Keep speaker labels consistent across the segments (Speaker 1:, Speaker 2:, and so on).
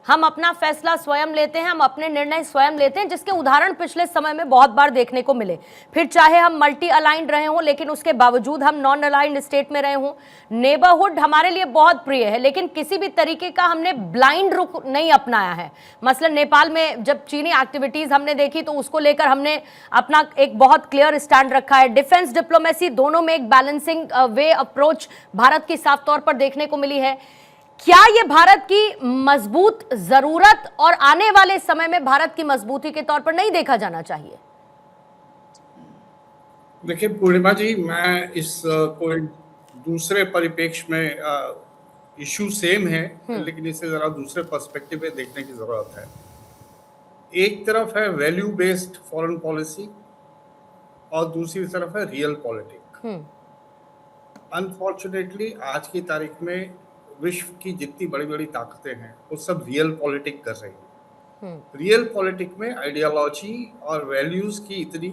Speaker 1: हम अपना फैसला स्वयं लेते हैं, हम अपने निर्णय स्वयं लेते हैं, जिसके उदाहरण पिछले समय में बहुत बार देखने को मिले। फिर चाहे हम मल्टी अलाइंड रहे हों, लेकिन उसके बावजूद हम नॉन अलाइंड स्टेट में रहे हों। नेबरहुड हमारे लिए बहुत प्रिय है, लेकिन किसी भी तरीके का हमने ब्लाइंड रुख नहीं अपनाया है। मसलन नेपाल में जब चीनी एक्टिविटीज हमने देखी तो उसको लेकर हमने अपना एक बहुत क्लियर स्टैंड रखा है। डिफेंस डिप्लोमेसी दोनों में एक बैलेंसिंग वे अप्रोच भारत की साफ तौर पर देखने को मिली है। क्या ये भारत की मजबूत जरूरत और आने वाले समय में भारत की मजबूती के तौर पर नहीं देखा जाना चाहिए?
Speaker 2: देखिए पूर्णिमा जी, मैं इस कोई दूसरे परिप्रेक्ष्य में इशू सेम है, लेकिन इसे जरा दूसरे पर्सपेक्टिव में देखने की जरूरत है। एक तरफ है वैल्यू बेस्ड फॉरेन पॉलिसी और दूसरी तरफ है रियल पॉलिटिक्स। अनफॉर्चुनेटली आज की तारीख में विश्व की जितनी बड़ी बड़ी ताकतें हैं वो सब रियल पॉलिटिक्स कर रही हैं। रियल पॉलिटिक्स में आइडियोलॉजी और वैल्यूज की इतनी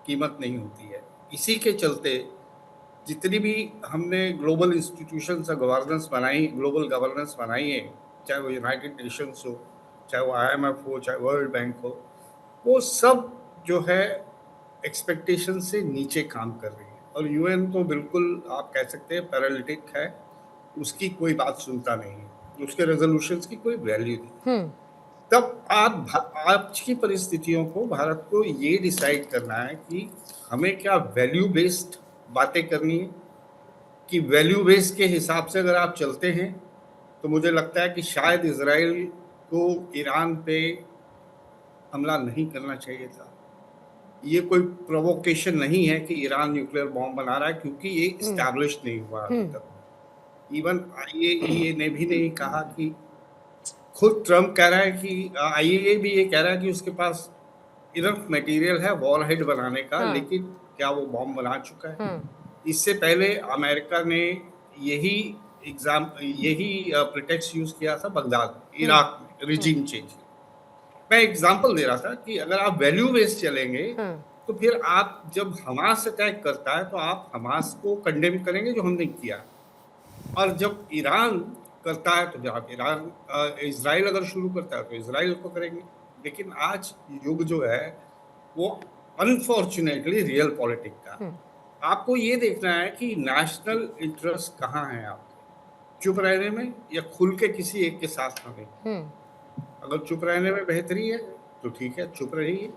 Speaker 2: कीमत नहीं होती है। इसी के चलते जितनी भी हमने ग्लोबल इंस्टीट्यूशन से ग्लोबल गवर्नेंस बनाई है, चाहे वो यूनाइटेड नेशंस हो, चाहे वो IMF हो, चाहे वर्ल्ड बैंक हो, वो सब जो है एक्सपेक्टेशन से नीचे काम कर रही है। और UN तो बिल्कुल आप कह सकते हैं पैरालिटिक है, उसकी कोई बात सुनता नहीं है, उसके रेजोल्यूशंस की कोई वैल्यू नहीं। तब आज की परिस्थितियों को भारत को ये डिसाइड करना है कि हमें क्या वैल्यू बेस्ड बातें करनी है, कि वैल्यू बेस्ड के हिसाब से अगर आप चलते हैं तो मुझे लगता है कि शायद इजराइल को ईरान पे हमला नहीं करना चाहिए था। ये कोई प्रोवोकेशन नहीं है कि ईरान न्यूक्लियर बॉम्ब बना रहा है, क्योंकि ये इस्टेब्लिश नहीं हुआ अभी तक। इवन IAEA ने भी नहीं कहा कि, खुद ट्रम्प कह रहा है कि IAEA भी ये कह रहा है कि उसके पास इनफ मटेरियल है वॉरहेड बनाने का, लेकिन क्या वो बॉम्ब बना चुका है? इससे पहले अमेरिका ने यही प्रिटेक्स्ट यूज किया था बगदाद इराक में रिजीम चेंज। मैं एग्जांपल दे रहा था कि अगर आप वैल्यू बेस्ड चलेंगे तो फिर आप जब हमास अटैक करता है तो आप हमास को कंडेम करेंगे जो हमने किया, और जब ईरान करता है तो आप इजराइल अगर शुरू करता है तो इजराइल को करेंगे। लेकिन आज युग जो है वो अनफॉर्चुनेटली रियल पॉलिटिक्स का। आपको ये देखना है कि नेशनल इंटरेस्ट कहाँ है आपके, चुप रहने में या खुल के किसी एक के साथ में। अगर चुप रहने में बेहतरी है तो ठीक है, चुप रहिए।